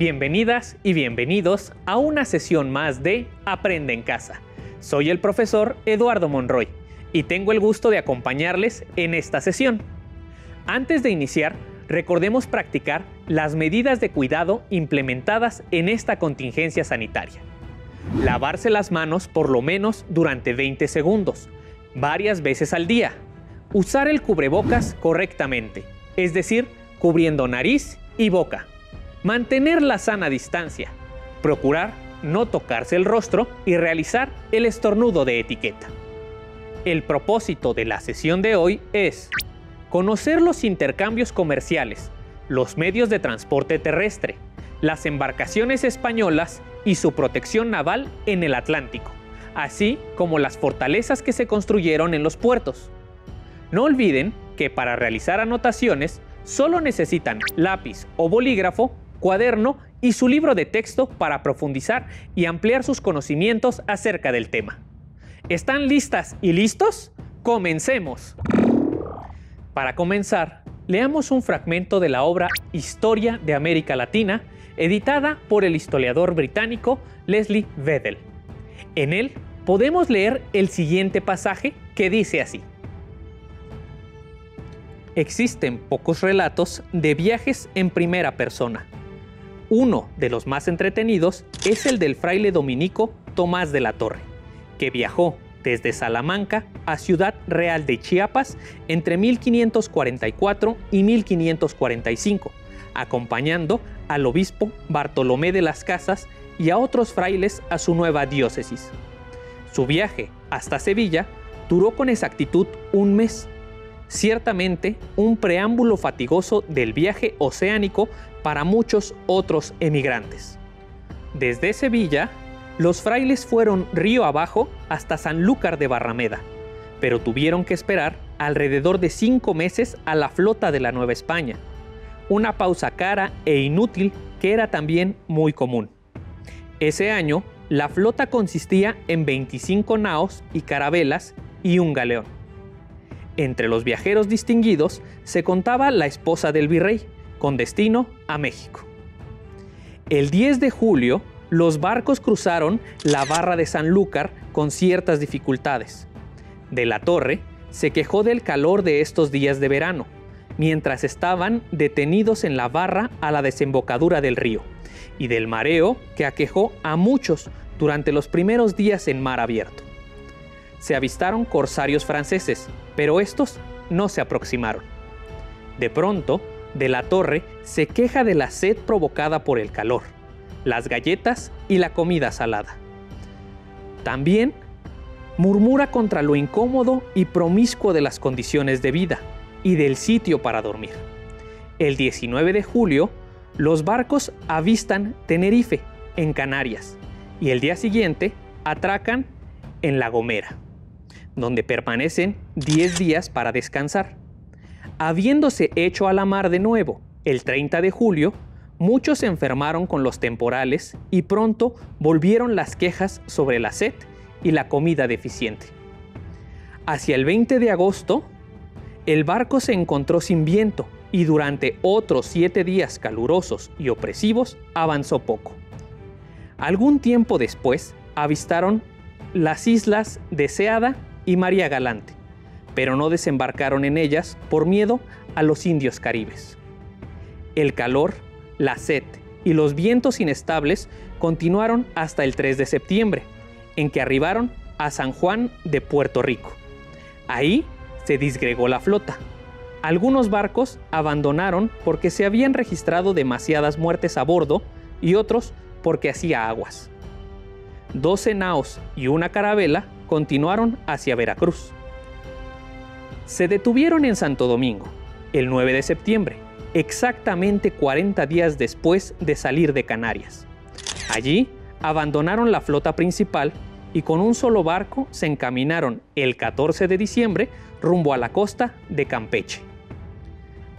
Bienvenidas y bienvenidos a una sesión más de Aprende en Casa. Soy el profesor Eduardo Monroy y tengo el gusto de acompañarles en esta sesión. Antes de iniciar, recordemos practicar las medidas de cuidado implementadas en esta contingencia sanitaria. Lavarse las manos por lo menos durante 20 segundos, varias veces al día. Usar el cubrebocas correctamente, es decir, cubriendo nariz y boca. Mantener la sana distancia. Procurar no tocarse el rostro y realizar el estornudo de etiqueta. El propósito de la sesión de hoy es conocer los intercambios comerciales, los medios de transporte terrestre, las embarcaciones españolas y su protección naval en el Atlántico, así como las fortalezas que se construyeron en los puertos. No olviden que para realizar anotaciones solo necesitan lápiz o bolígrafo, cuaderno y su libro de texto para profundizar y ampliar sus conocimientos acerca del tema. ¿Están listas y listos? ¡Comencemos! Para comenzar, leamos un fragmento de la obra Historia de América Latina, editada por el historiador británico Leslie Weddell. En él podemos leer el siguiente pasaje que dice así: existen pocos relatos de viajes en primera persona. Uno de los más entretenidos es el del fraile dominico Tomás de la Torre, que viajó desde Salamanca a Ciudad Real de Chiapas entre 1544 y 1545, acompañando al obispo Bartolomé de las Casas y a otros frailes a su nueva diócesis. Su viaje hasta Sevilla duró con exactitud un mes. Ciertamente un preámbulo fatigoso del viaje oceánico para muchos otros emigrantes. Desde Sevilla, los frailes fueron río abajo hasta Sanlúcar de Barrameda, pero tuvieron que esperar alrededor de 5 meses a la flota de la Nueva España, una pausa cara e inútil que era también muy común. Ese año, la flota consistía en 25 naos y carabelas y un galeón. Entre los viajeros distinguidos se contaba la esposa del virrey, con destino a México. El 10 de julio, los barcos cruzaron la barra de Sanlúcar con ciertas dificultades. De la Torre se quejó del calor de estos días de verano, mientras estaban detenidos en la barra a la desembocadura del río, y del mareo que aquejó a muchos durante los primeros días en mar abierto. Se avistaron corsarios franceses, pero estos no se aproximaron. De pronto, de la Torre se queja de la sed provocada por el calor, las galletas y la comida salada. También murmura contra lo incómodo y promiscuo de las condiciones de vida y del sitio para dormir. El 19 de julio, los barcos avistan Tenerife, en Canarias, y el día siguiente atracan en La Gomera, donde permanecen 10 días para descansar. Habiéndose hecho a la mar de nuevo el 30 de julio, muchos se enfermaron con los temporales y pronto volvieron las quejas sobre la sed y la comida deficiente. Hacia el 20 de agosto, el barco se encontró sin viento y durante otros 7 días calurosos y opresivos avanzó poco. Algún tiempo después avistaron las islas Deseada y María Galante, pero no desembarcaron en ellas por miedo a los indios caribes. El calor, la sed y los vientos inestables continuaron hasta el 3 de septiembre, en que arribaron a San Juan de Puerto Rico. Ahí se disgregó la flota. Algunos barcos abandonaron porque se habían registrado demasiadas muertes a bordo y otros porque hacía aguas. 12 naos y una carabela continuaron hacia Veracruz. Se detuvieron en Santo Domingo, el 9 de septiembre, exactamente 40 días después de salir de Canarias. Allí abandonaron la flota principal y con un solo barco se encaminaron el 14 de diciembre rumbo a la costa de Campeche.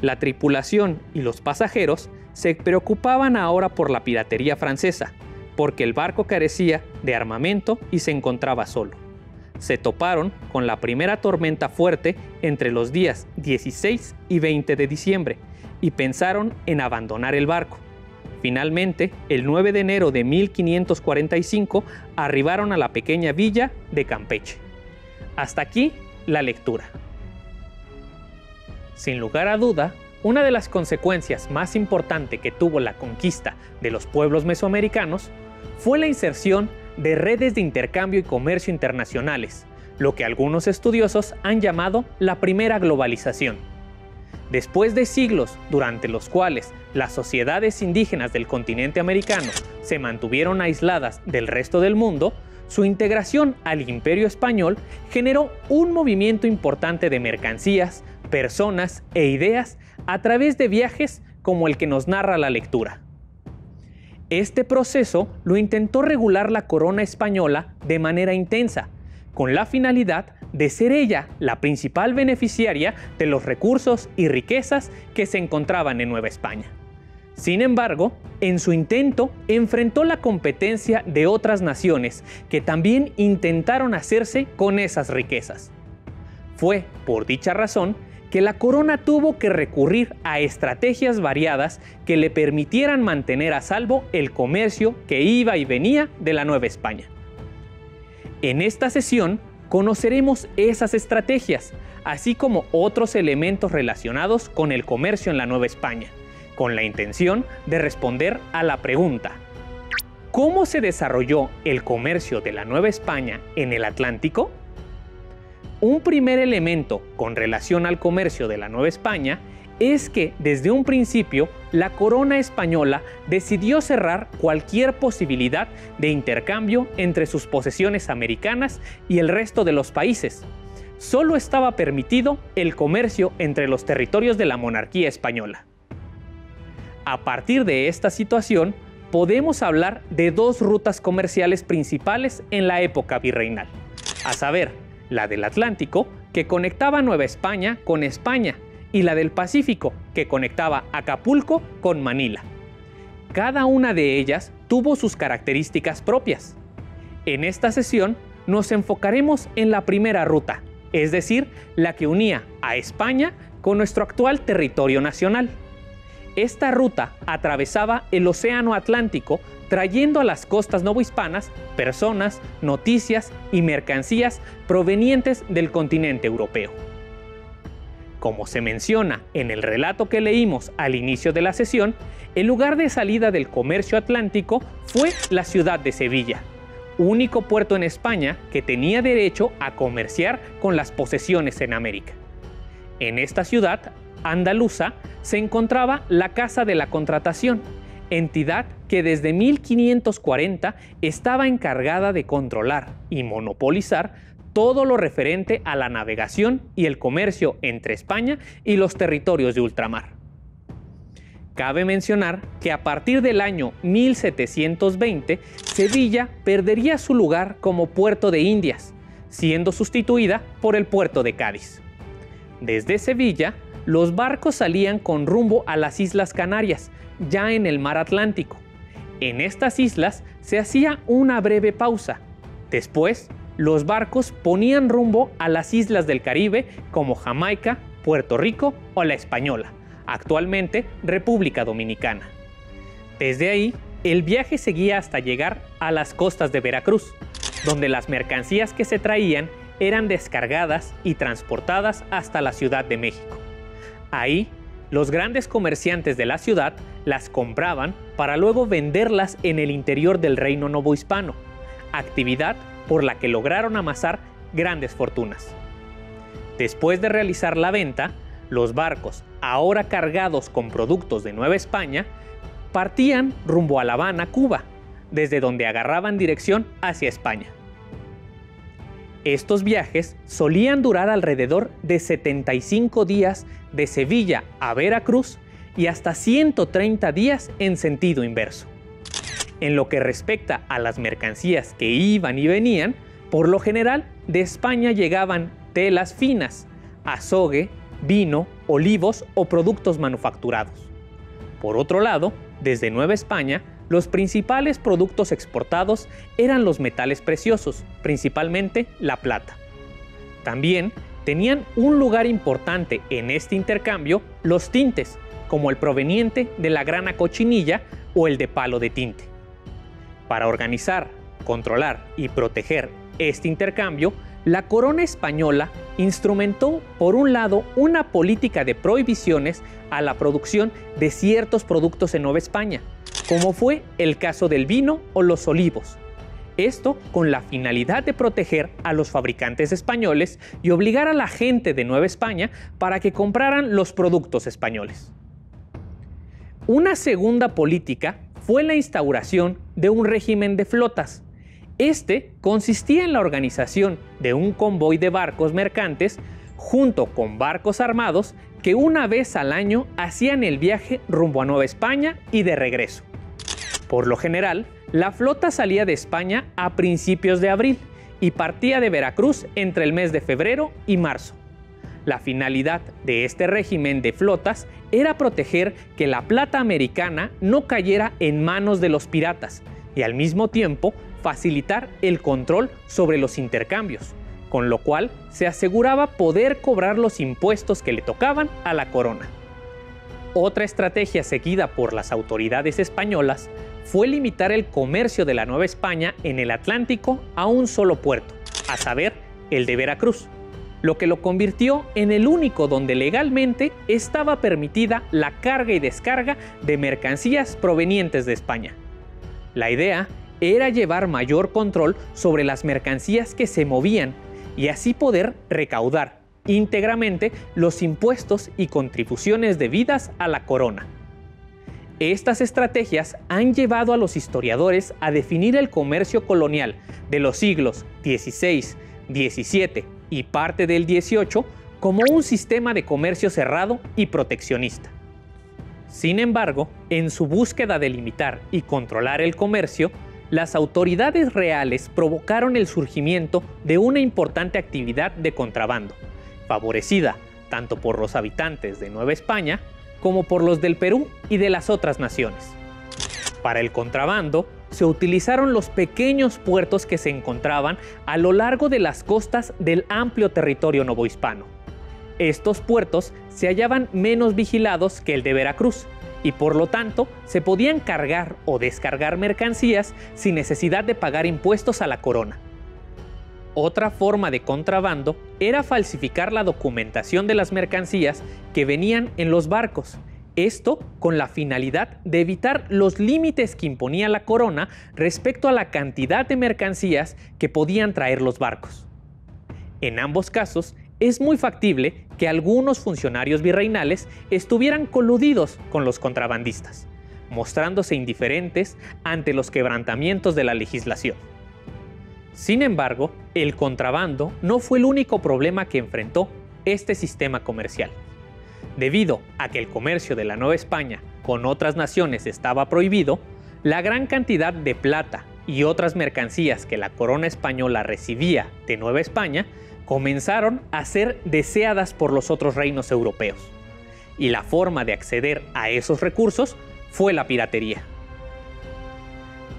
La tripulación y los pasajeros se preocupaban ahora por la piratería francesa, porque el barco carecía de armamento y se encontraba solo. Se toparon con la primera tormenta fuerte entre los días 16 y 20 de diciembre y pensaron en abandonar el barco. Finalmente, el 9 de enero de 1545 arribaron a la pequeña villa de Campeche. Hasta aquí la lectura. Sin lugar a duda, una de las consecuencias más importantes que tuvo la conquista de los pueblos mesoamericanos fue la inserción de redes de intercambio y comercio internacionales, lo que algunos estudiosos han llamado la primera globalización. Después de siglos durante los cuales las sociedades indígenas del continente americano se mantuvieron aisladas del resto del mundo, su integración al Imperio Español generó un movimiento importante de mercancías, personas e ideas a través de viajes como el que nos narra la lectura. Este proceso lo intentó regular la corona española de manera intensa, con la finalidad de ser ella la principal beneficiaria de los recursos y riquezas que se encontraban en Nueva España. Sin embargo, en su intento enfrentó la competencia de otras naciones que también intentaron hacerse con esas riquezas. Fue por dicha razón que la corona tuvo que recurrir a estrategias variadas que le permitieran mantener a salvo el comercio que iba y venía de la Nueva España. En esta sesión conoceremos esas estrategias, así como otros elementos relacionados con el comercio en la Nueva España, con la intención de responder a la pregunta: ¿cómo se desarrolló el comercio de la Nueva España en el Atlántico? Un primer elemento con relación al comercio de la Nueva España es que desde un principio la corona española decidió cerrar cualquier posibilidad de intercambio entre sus posesiones americanas y el resto de los países. Solo estaba permitido el comercio entre los territorios de la monarquía española. A partir de esta situación, podemos hablar de dos rutas comerciales principales en la época virreinal, a saber, la del Atlántico, que conectaba Nueva España con España, y la del Pacífico, que conectaba Acapulco con Manila. Cada una de ellas tuvo sus características propias. En esta sesión nos enfocaremos en la primera ruta, es decir, la que unía a España con nuestro actual territorio nacional. Esta ruta atravesaba el Océano Atlántico, trayendo a las costas novohispanas personas, noticias y mercancías provenientes del continente europeo. Como se menciona en el relato que leímos al inicio de la sesión, el lugar de salida del comercio atlántico fue la ciudad de Sevilla, único puerto en España que tenía derecho a comerciar con las posesiones en América. En esta ciudad andaluza se encontraba la Casa de la Contratación, entidad que desde 1540 estaba encargada de controlar y monopolizar todo lo referente a la navegación y el comercio entre España y los territorios de ultramar. Cabe mencionar que a partir del año 1720, Sevilla perdería su lugar como puerto de Indias, siendo sustituida por el puerto de Cádiz. Desde Sevilla, los barcos salían con rumbo a las Islas Canarias, ya en el mar Atlántico. En estas islas se hacía una breve pausa. Después, los barcos ponían rumbo a las islas del Caribe como Jamaica, Puerto Rico o La Española, actualmente República Dominicana. Desde ahí, el viaje seguía hasta llegar a las costas de Veracruz, donde las mercancías que se traían eran descargadas y transportadas hasta la Ciudad de México. Ahí, los grandes comerciantes de la ciudad las compraban para luego venderlas en el interior del reino novohispano, actividad por la que lograron amasar grandes fortunas. Después de realizar la venta, los barcos, ahora cargados con productos de Nueva España, partían rumbo a La Habana, Cuba, desde donde agarraban dirección hacia España. Estos viajes solían durar alrededor de 75 días de Sevilla a Veracruz y hasta 130 días en sentido inverso. En lo que respecta a las mercancías que iban y venían, por lo general de España llegaban telas finas, azogue, vino, olivos o productos manufacturados. Por otro lado, desde Nueva España, los principales productos exportados eran los metales preciosos, principalmente la plata. También tenían un lugar importante en este intercambio los tintes, como el proveniente de la grana cochinilla o el de palo de tinte. Para organizar, controlar y proteger este intercambio, la corona española instrumentó, por un lado, una política de prohibiciones a la producción de ciertos productos en Nueva España, como fue el caso del vino o los olivos. Esto con la finalidad de proteger a los fabricantes españoles y obligar a la gente de Nueva España para que compraran los productos españoles. Una segunda política fue la instauración de un régimen de flotas. Este consistía en la organización de un convoy de barcos mercantes junto con barcos armados que una vez al año hacían el viaje rumbo a Nueva España y de regreso. Por lo general, la flota salía de España a principios de abril y partía de Veracruz entre el mes de febrero y marzo. La finalidad de este régimen de flotas era proteger que la plata americana no cayera en manos de los piratas y al mismo tiempo facilitar el control sobre los intercambios, con lo cual se aseguraba poder cobrar los impuestos que le tocaban a la corona. Otra estrategia seguida por las autoridades españolas fue limitar el comercio de la Nueva España en el Atlántico a un solo puerto, a saber, el de Veracruz, lo que lo convirtió en el único donde legalmente estaba permitida la carga y descarga de mercancías provenientes de España. La idea era llevar mayor control sobre las mercancías que se movían y así poder recaudar íntegramente los impuestos y contribuciones debidas a la corona. Estas estrategias han llevado a los historiadores a definir el comercio colonial de los siglos XVI, XVII y parte del XVIII como un sistema de comercio cerrado y proteccionista. Sin embargo, en su búsqueda de limitar y controlar el comercio, las autoridades reales provocaron el surgimiento de una importante actividad de contrabando, favorecida tanto por los habitantes de Nueva España como por los del Perú y de las otras naciones. Para el contrabando, se utilizaron los pequeños puertos que se encontraban a lo largo de las costas del amplio territorio novohispano. Estos puertos se hallaban menos vigilados que el de Veracruz y por lo tanto se podían cargar o descargar mercancías sin necesidad de pagar impuestos a la corona. Otra forma de contrabando era falsificar la documentación de las mercancías que venían en los barcos. Esto con la finalidad de evitar los límites que imponía la corona respecto a la cantidad de mercancías que podían traer los barcos. En ambos casos, es muy factible que algunos funcionarios virreinales estuvieran coludidos con los contrabandistas, mostrándose indiferentes ante los quebrantamientos de la legislación. Sin embargo, el contrabando no fue el único problema que enfrentó este sistema comercial. Debido a que el comercio de la Nueva España con otras naciones estaba prohibido, la gran cantidad de plata y otras mercancías que la corona española recibía de Nueva España comenzaron a ser deseadas por los otros reinos europeos. Y la forma de acceder a esos recursos fue la piratería.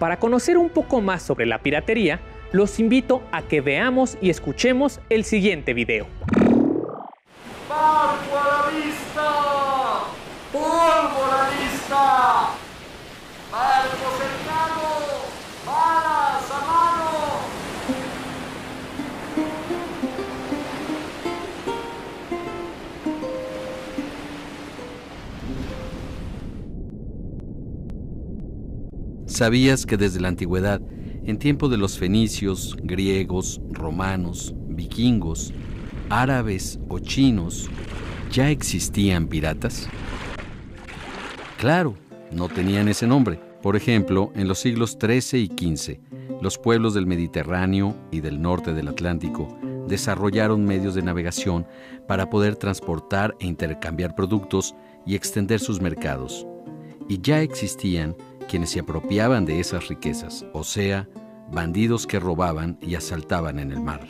Para conocer un poco más sobre la piratería, los invito a que veamos y escuchemos el siguiente video. ¡Barco a la vista! ¡Polvo a la vista! ¡Barco cercano! ¡Balas a mano! ¿Sabías que desde la antigüedad, en tiempo de los fenicios, griegos, romanos, vikingos, árabes o chinos, ya existían piratas? Claro, no tenían ese nombre. Por ejemplo, en los siglos XIII y XV, los pueblos del Mediterráneo y del norte del Atlántico desarrollaron medios de navegación para poder transportar e intercambiar productos y extender sus mercados. Y ya existían quienes se apropiaban de esas riquezas, o sea, bandidos que robaban y asaltaban en el mar.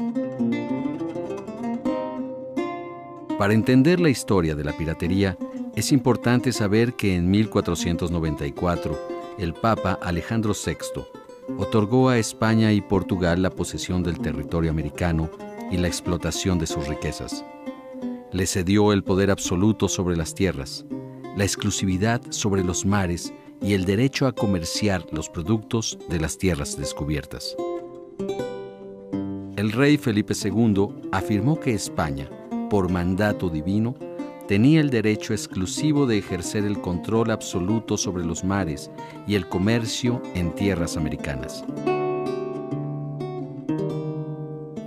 Para entender la historia de la piratería, es importante saber que en 1494, el Papa Alejandro VI otorgó a España y Portugal la posesión del territorio americano y la explotación de sus riquezas. Le cedió el poder absoluto sobre las tierras, la exclusividad sobre los mares y el derecho a comerciar los productos de las tierras descubiertas. El rey Felipe II afirmó que España, por mandato divino, tenía el derecho exclusivo de ejercer el control absoluto sobre los mares y el comercio en tierras americanas.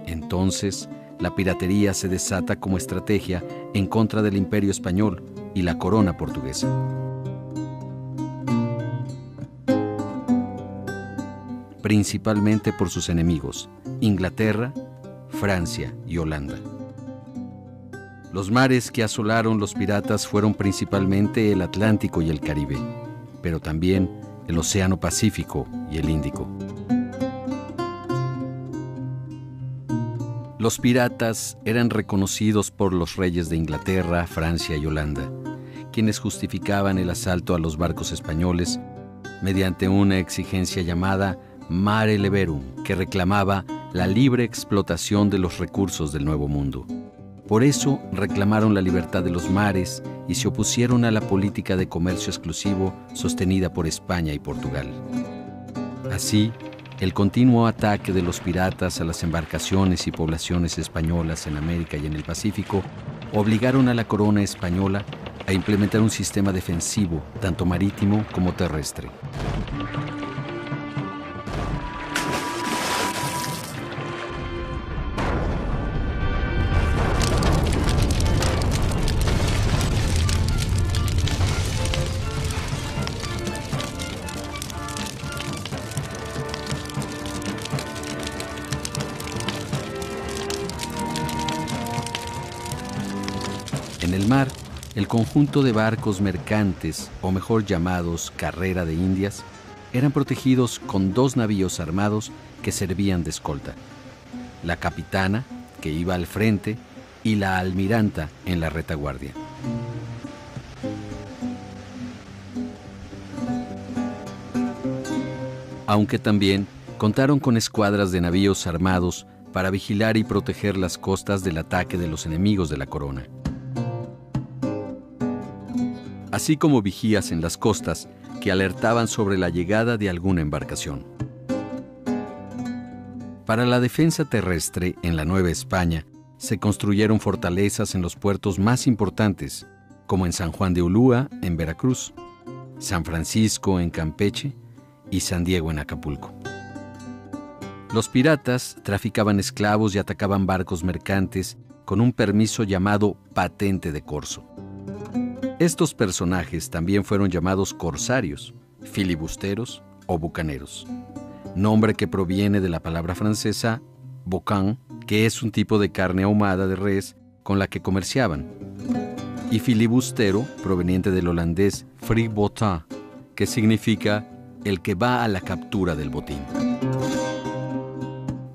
Entonces, la piratería se desata como estrategia en contra del Imperio español y la corona portuguesa. Principalmente por sus enemigos, Inglaterra, Francia y Holanda. Los mares que asolaron los piratas fueron principalmente el Atlántico y el Caribe, pero también el Océano Pacífico y el Índico. Los piratas eran reconocidos por los reyes de Inglaterra, Francia y Holanda, quienes justificaban el asalto a los barcos españoles mediante una exigencia llamada Mare Liberum, que reclamaba la libre explotación de los recursos del Nuevo Mundo. Por eso reclamaron la libertad de los mares y se opusieron a la política de comercio exclusivo sostenida por España y Portugal. Así, el continuo ataque de los piratas a las embarcaciones y poblaciones españolas en América y en el Pacífico obligaron a la corona española a implementar un sistema defensivo, tanto marítimo como terrestre. En el mar, el conjunto de barcos mercantes, o mejor llamados carrera de Indias, eran protegidos con 2 navíos armados que servían de escolta. La capitana, que iba al frente, y la almiranta en la retaguardia. Aunque también contaron con escuadras de navíos armados para vigilar y proteger las costas del ataque de los enemigos de la corona. Así como vigías en las costas que alertaban sobre la llegada de alguna embarcación. Para la defensa terrestre en la Nueva España, se construyeron fortalezas en los puertos más importantes, como en San Juan de Ulúa, en Veracruz, San Francisco, en Campeche, y San Diego, en Acapulco. Los piratas traficaban esclavos y atacaban barcos mercantes con un permiso llamado patente de corso. Estos personajes también fueron llamados corsarios, filibusteros o bucaneros, nombre que proviene de la palabra francesa boucan, que es un tipo de carne ahumada de res con la que comerciaban, y filibustero, proveniente del holandés fribotin, que significa el que va a la captura del botín.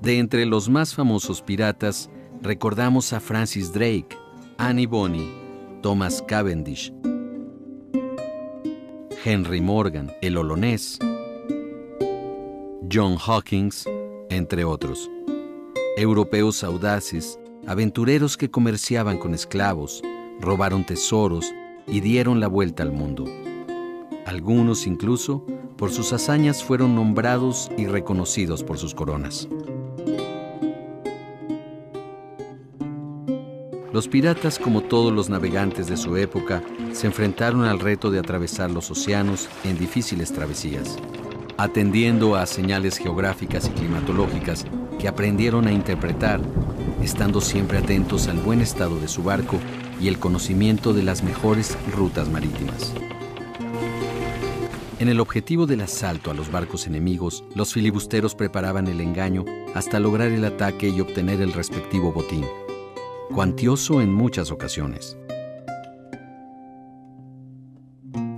De entre los más famosos piratas, recordamos a Francis Drake, Annie Bonny, Thomas Cavendish, Henry Morgan, el Olonés, John Hawkins, entre otros. Europeos audaces, aventureros que comerciaban con esclavos, robaron tesoros y dieron la vuelta al mundo. Algunos incluso, por sus hazañas, fueron nombrados y reconocidos por sus coronas. Los piratas, como todos los navegantes de su época, se enfrentaron al reto de atravesar los océanos en difíciles travesías, atendiendo a señales geográficas y climatológicas que aprendieron a interpretar, estando siempre atentos al buen estado de su barco y el conocimiento de las mejores rutas marítimas. En el objetivo del asalto a los barcos enemigos, los filibusteros preparaban el engaño hasta lograr el ataque y obtener el respectivo botín, cuantioso en muchas ocasiones.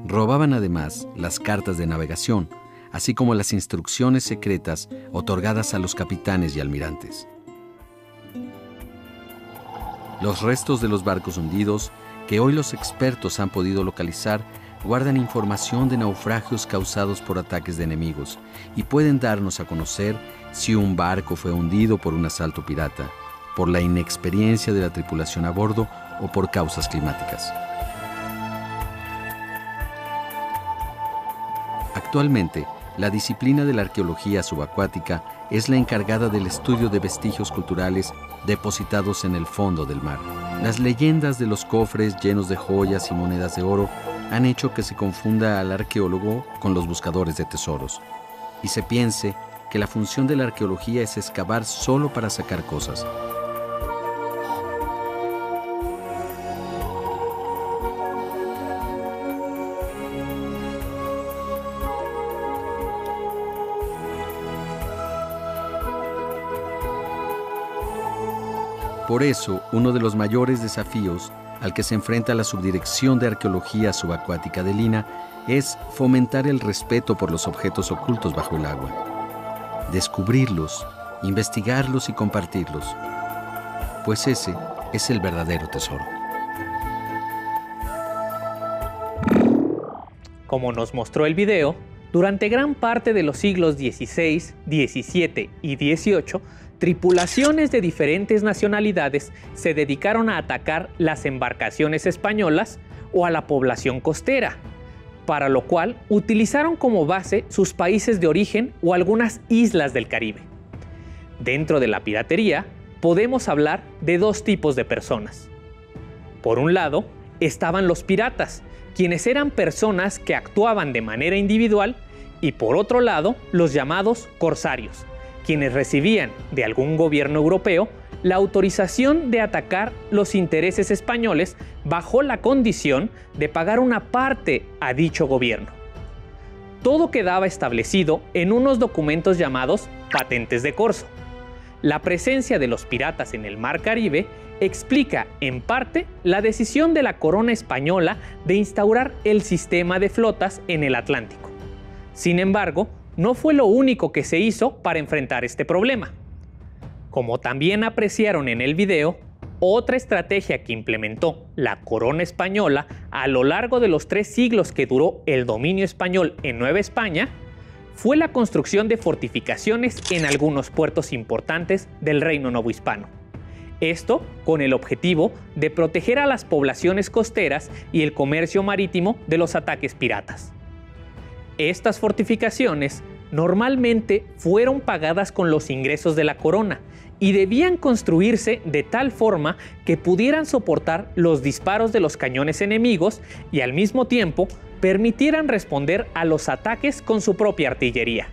Robaban además las cartas de navegación, así como las instrucciones secretas otorgadas a los capitanes y almirantes. Los restos de los barcos hundidos, que hoy los expertos han podido localizar, guardan información de naufragios causados por ataques de enemigos y pueden darnos a conocer si un barco fue hundido por un asalto pirata, por la inexperiencia de la tripulación a bordo o por causas climáticas. Actualmente, la disciplina de la arqueología subacuática es la encargada del estudio de vestigios culturales depositados en el fondo del mar. Las leyendas de los cofres llenos de joyas y monedas de oro han hecho que se confunda al arqueólogo con los buscadores de tesoros y se piense que la función de la arqueología es excavar solo para sacar cosas. Por eso, uno de los mayores desafíos al que se enfrenta la Subdirección de Arqueología Subacuática del INAH es fomentar el respeto por los objetos ocultos bajo el agua, descubrirlos, investigarlos y compartirlos, pues ese es el verdadero tesoro. Como nos mostró el video, durante gran parte de los siglos XVI, XVII y XVIII, tripulaciones de diferentes nacionalidades se dedicaron a atacar las embarcaciones españolas o a la población costera, para lo cual utilizaron como base sus países de origen o algunas islas del Caribe. Dentro de la piratería, podemos hablar de dos tipos de personas. Por un lado, estaban los piratas, quienes eran personas que actuaban de manera individual, y por otro lado, los llamados corsarios, quienes recibían de algún gobierno europeo la autorización de atacar los intereses españoles bajo la condición de pagar una parte a dicho gobierno. Todo quedaba establecido en unos documentos llamados patentes de corso. La presencia de los piratas en el Mar Caribe explica, en parte, la decisión de la corona española de instaurar el sistema de flotas en el Atlántico. Sin embargo, no fue lo único que se hizo para enfrentar este problema. Como también apreciaron en el video, otra estrategia que implementó la corona española a lo largo de los 3 siglos que duró el dominio español en Nueva España fue la construcción de fortificaciones en algunos puertos importantes del reino novohispano. Esto con el objetivo de proteger a las poblaciones costeras y el comercio marítimo de los ataques piratas. Estas fortificaciones normalmente fueron pagadas con los ingresos de la corona y debían construirse de tal forma que pudieran soportar los disparos de los cañones enemigos y al mismo tiempo permitieran responder a los ataques con su propia artillería.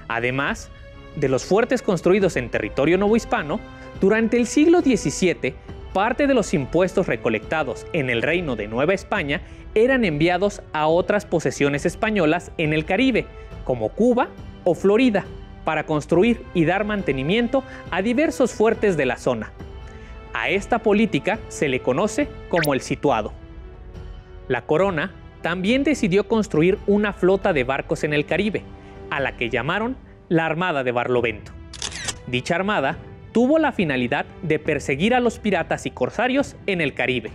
Además de los fuertes construidos en territorio novohispano, durante el siglo XVII, parte de los impuestos recolectados en el Reino de Nueva España eran enviados a otras posesiones españolas en el Caribe, como Cuba o Florida, para construir y dar mantenimiento a diversos fuertes de la zona. A esta política se le conoce como el situado. La corona también decidió construir una flota de barcos en el Caribe, a la que llamaron la Armada de Barlovento. Dicha armada tuvo la finalidad de perseguir a los piratas y corsarios en el Caribe.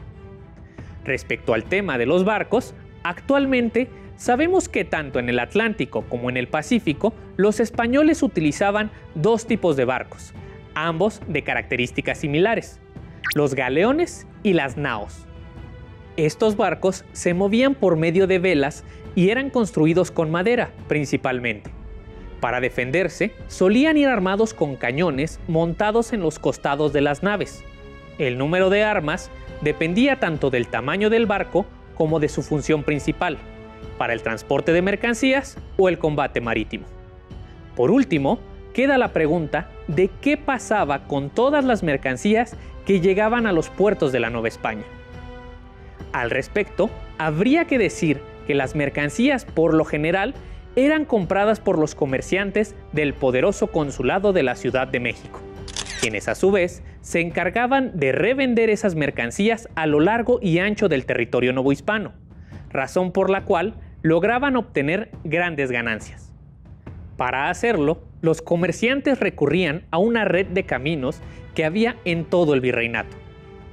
Respecto al tema de los barcos, actualmente sabemos que tanto en el Atlántico como en el Pacífico, los españoles utilizaban 2 tipos de barcos, ambos de características similares, los galeones y las naos. Estos barcos se movían por medio de velas y eran construidos con madera, principalmente. Para defenderse, solían ir armados con cañones montados en los costados de las naves. El número de armas dependía tanto del tamaño del barco como de su función principal, para el transporte de mercancías o el combate marítimo. Por último, queda la pregunta de qué pasaba con todas las mercancías que llegaban a los puertos de la Nueva España. Al respecto, habría que decir que las mercancías, por lo general, eran compradas por los comerciantes del poderoso consulado de la Ciudad de México, quienes a su vez se encargaban de revender esas mercancías a lo largo y ancho del territorio novohispano, razón por la cual lograban obtener grandes ganancias. Para hacerlo, los comerciantes recurrían a una red de caminos que había en todo el virreinato.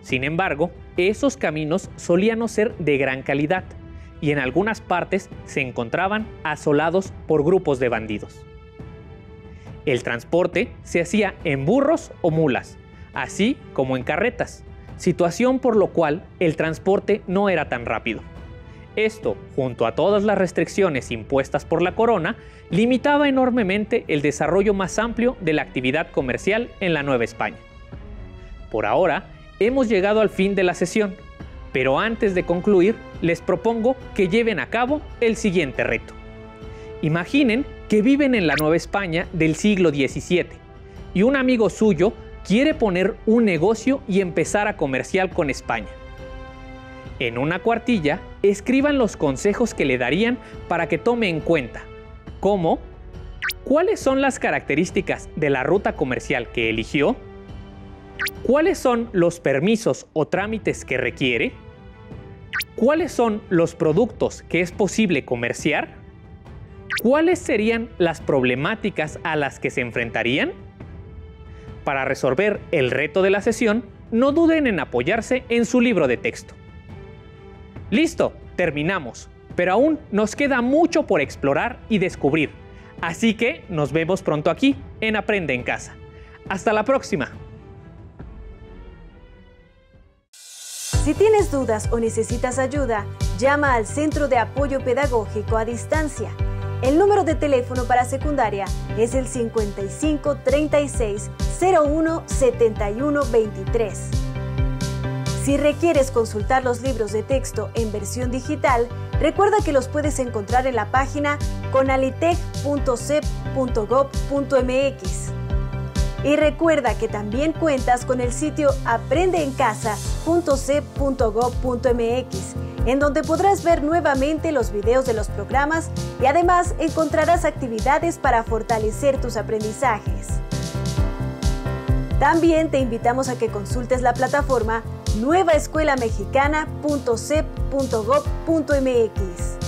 Sin embargo, esos caminos solían no ser de gran calidad y en algunas partes se encontraban asolados por grupos de bandidos. El transporte se hacía en burros o mulas, así como en carretas, situación por lo cual el transporte no era tan rápido. Esto, junto a todas las restricciones impuestas por la corona, limitaba enormemente el desarrollo más amplio de la actividad comercial en la Nueva España. Por ahora, hemos llegado al fin de la sesión, pero antes de concluir, les propongo que lleven a cabo el siguiente reto. Imaginen que viven en la Nueva España del siglo XVII y un amigo suyo quiere poner un negocio y empezar a comerciar con España. En una cuartilla, escriban los consejos que le darían para que tome en cuenta, como ¿cuáles son las características de la ruta comercial que eligió? ¿Cuáles son los permisos o trámites que requiere? ¿Cuáles son los productos que es posible comerciar? ¿Cuáles serían las problemáticas a las que se enfrentarían? Para resolver el reto de la sesión, no duden en apoyarse en su libro de texto. ¡Listo! Terminamos, pero aún nos queda mucho por explorar y descubrir, así que nos vemos pronto aquí en Aprende en Casa. ¡Hasta la próxima! Si tienes dudas o necesitas ayuda, llama al Centro de Apoyo Pedagógico a Distancia. El número de teléfono para secundaria es el 55 36 01 71 23. Si requieres consultar los libros de texto en versión digital, recuerda que los puedes encontrar en la página conalitec.cep.gov.mx. Y recuerda que también cuentas con el sitio aprendeencasa.cep.gov.mx, en donde podrás ver nuevamente los videos de los programas y además encontrarás actividades para fortalecer tus aprendizajes. También te invitamos a que consultes la plataforma nuevaescuelamexicana.cep.gov.mx.